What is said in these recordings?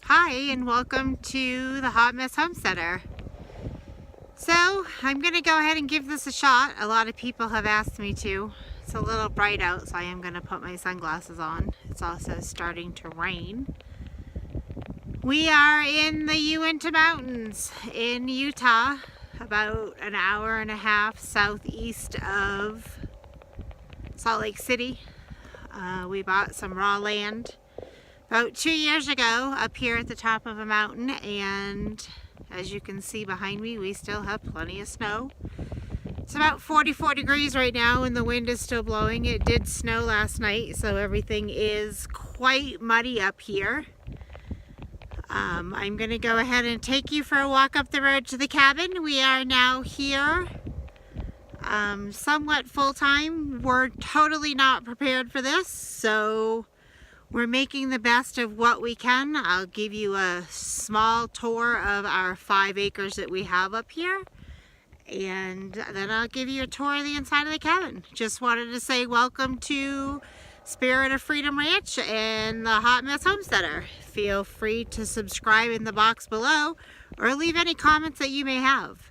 Hi, and welcome to the Hot Mess Homesteader. So, I'm going to go ahead and give this a shot. A lot of people have asked me to. It's a little bright out, so I am going to put my sunglasses on. It's also starting to rain. We are in the Uinta Mountains in Utah, about an hour and a half southeast of Salt Lake City. We bought some raw land about 2 years ago up here at the top of a mountain, and as you can see behind me, we still have plenty of snow. It's about 44 degrees right now and the wind is still blowing. It did snow last night, so everything is quite muddy up here. I'm going to go ahead and take you for a walk up the road to the cabin. We are now here somewhat full-time. We're totally not prepared for this, so we're making the best of what we can. I'll give you a small tour of our 5 acres that we have up here, and then I'll give you a tour of the inside of the cabin. Just wanted to say welcome to Spirit of Freedom Ranch and the Hot Mess Homesteader. Feel free to subscribe in the box below or leave any comments that you may have.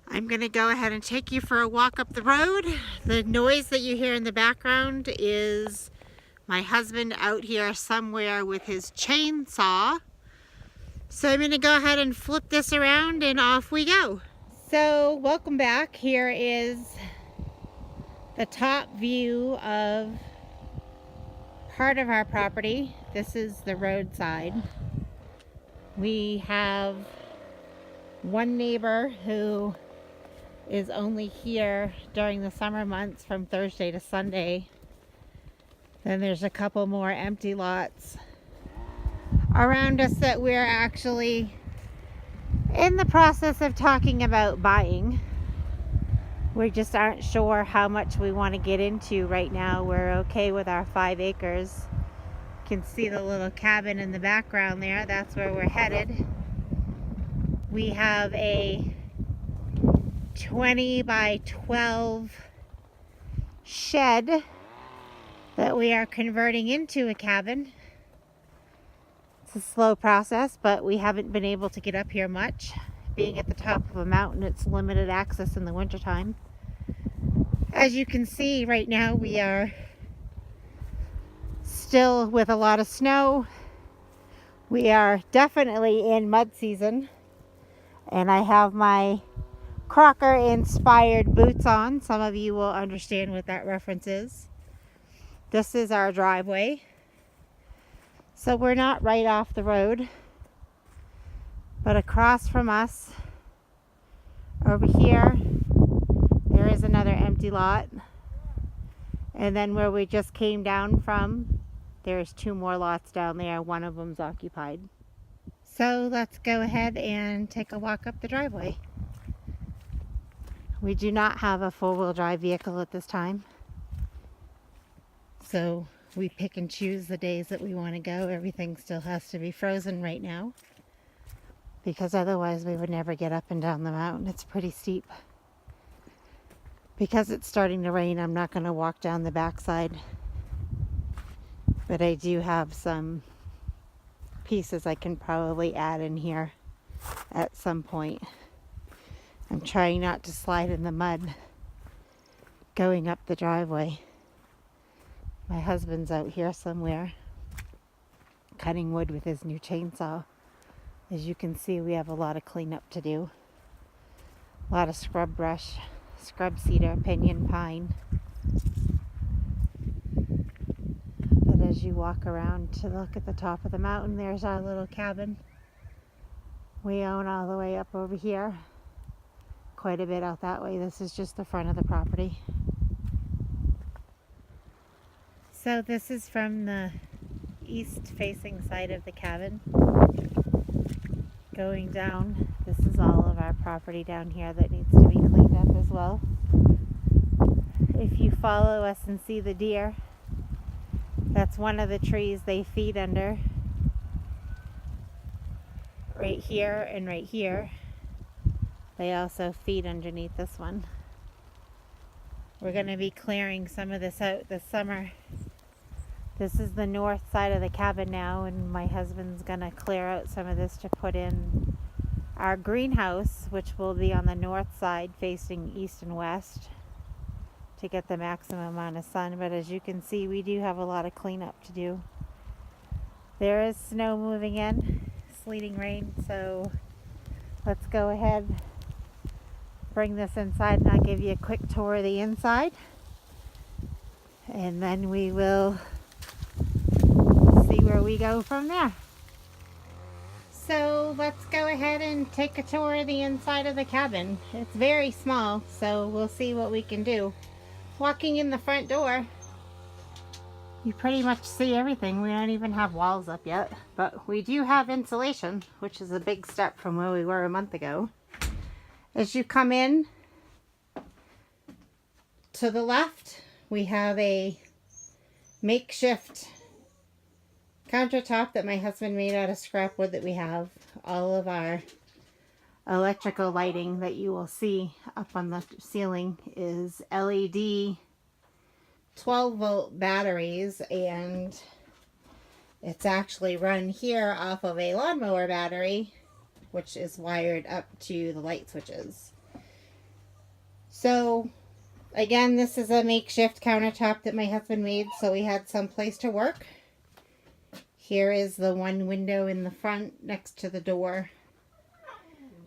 I'm going to go ahead and take you for a walk up the road. The noise that you hear in the background is my husband out here somewhere with his chainsaw. So I'm going to go ahead and flip this around and off we go. So welcome back. Here is the top view of part of our property. This is the roadside. We have one neighbor who is only here during the summer months from Thursday to Sunday. Then there's a couple more empty lots around us that we're actually in the process of talking about buying. We just aren't sure how much we want to get into right now. We're okay with our 5 acres. You can see the little cabin in the background there. That's where we're headed. We have a 20 by 12 shed that we are converting into a cabin. It's a slow process, but we haven't been able to get up here much. Being at the top of a mountain, it's limited access in the wintertime. As you can see right now, we are still with a lot of snow. We are definitely in mud season, and I have my Crocker inspired boots on. Some of you will understand what that reference is. This is our driveway. So we're not right off the road, but across from us over here there is another empty lot, and then where we just came down from, there's 2 more lots down there. One of them's occupied. So let's go ahead and take a walk up the driveway. We do not have a 4-wheel drive vehicle at this time, so we pick and choose the days that we want to go. Everything still has to be frozen right now, because otherwise we would never get up and down the mountain. It's pretty steep. Because it's starting to rain, I'm not going to walk down the backside, but I do have some pieces I can probably add in here at some point. I'm trying not to slide in the mud going up the driveway. My husband's out here somewhere cutting wood with his new chainsaw. As you can see, we have a lot of cleanup to do. A lot of scrub brush, scrub cedar, pinyon pine. But as you walk around to look at the top of the mountain, there's our little cabin. We own all the way up over here. Quite a bit out that way. This is just the front of the property. So this is from the east facing side of the cabin. Going down, this is all of our property down here that needs to be cleaned up as well. If you follow us and see the deer, that's one of the trees they feed under. Right here and right here. They also feed underneath this one. We're going to be clearing some of this out this summer. This is the north side of the cabin now, and my husband's gonna clear out some of this to put in our greenhouse, which will be on the north side facing east and west to get the maximum amount of sun. But as you can see, we do have a lot of cleanup to do. There is snow moving in, sleeting rain, so let's go ahead, bring this inside, and I'll give you a quick tour of the inside, and then we will see where we go from there. So let's go ahead and take a tour of the inside of the cabin. It's very small, so we'll see what we can do. Walking in the front door, you pretty much see everything. We don't even have walls up yet, but we do have insulation, which is a big step from where we were a month ago. As you come in to the left, we have a makeshift countertop that my husband made out of scrap wood that we have. All of our electrical lighting that you will see up on the ceiling is LED 12-volt batteries, and it's actually run here off of a lawnmower battery, which is wired up to the light switches. So again, this is a makeshift countertop that my husband made, so we had some place to work. Here is the one window in the front next to the door.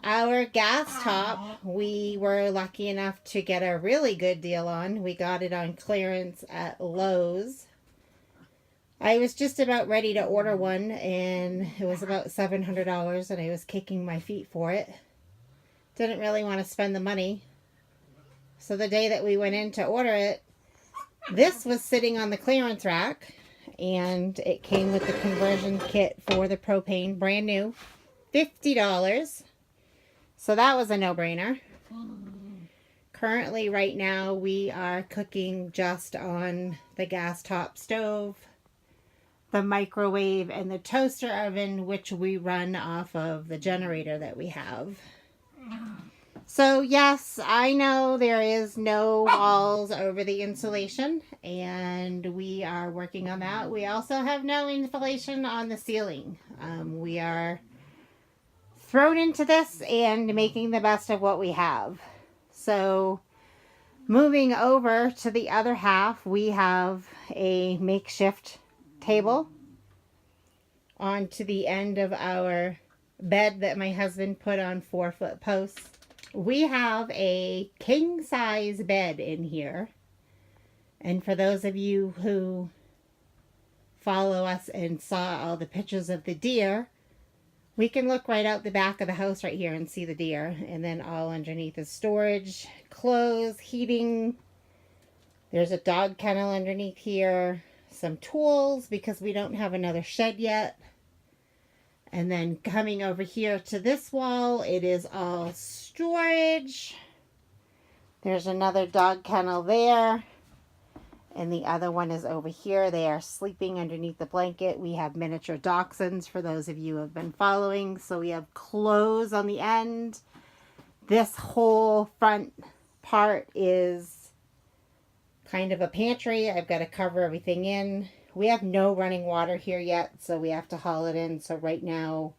Our gas top, we were lucky enough to get a really good deal on. We got it on clearance at Lowe's. I was just about ready to order one, and it was about $700, and I was kicking my feet for it. Didn't really want to spend the money. So the day that we went in to order it, this was sitting on the clearance rack, and it came with the conversion kit for the propane, brand new, $50. So that was a no-brainer. Currently, right now, we are cooking just on the gas top stove, the microwave, and the toaster oven, which we run off of the generator that we have. So yes, I know there is no walls over the insulation, and we are working on that. We also have no insulation on the ceiling. We are thrown into this and making the best of what we have. So moving over to the other half, we have a makeshift table onto the end of our bed that my husband put on 4-foot posts. We have a king-size bed in here. And for those of you who follow us and saw all the pictures of the deer, we can look right out the back of the house right here and see the deer. And then all underneath is storage, clothes, heating. There's a dog kennel underneath here. Some tools because we don't have another shed yet. And then coming over here to this wall, it is all storage. There's another dog kennel there. And the other one is over here. They are sleeping underneath the blanket. We have miniature dachshunds for those of you who have been following. So we have clothes on the end. This whole front part is kind of a pantry. I've got to cover everything in. We have no running water here yet, so we have to haul it in. So right now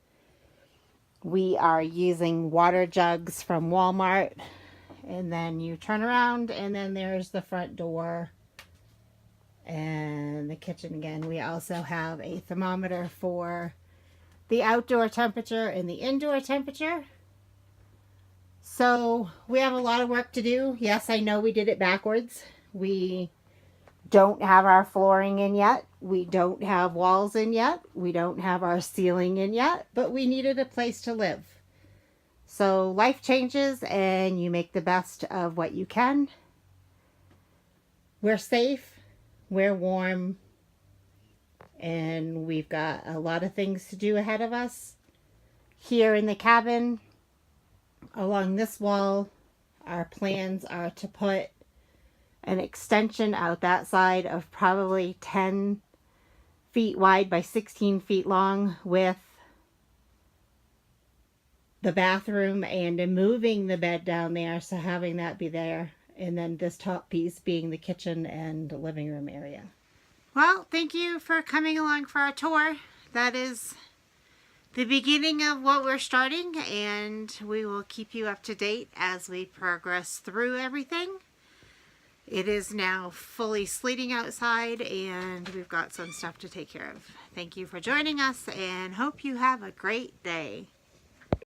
we are using water jugs from Walmart. And then you turn around, and then there's the front door and the kitchen again. We also have a thermometer for the outdoor temperature and the indoor temperature. So we have a lot of work to do. Yes, I know we did it backwards. We don't have our flooring in yet. We don't have walls in yet. We don't have our ceiling in yet, but we needed a place to live. So life changes and you make the best of what you can. We're safe, we're warm, and we've got a lot of things to do ahead of us. Here in the cabin, along this wall, our plans are to put an extension out that side of probably 10 feet wide by 16 feet long with the bathroom and moving the bed down there, so having that be there, and then this top piece being the kitchen and living room area. Well, thank you for coming along for our tour. That is the beginning of what we're starting, and we will keep you up to date as we progress through everything. It is now fully sleeting outside, and we've got some stuff to take care of. Thank you for joining us, and hope you have a great day.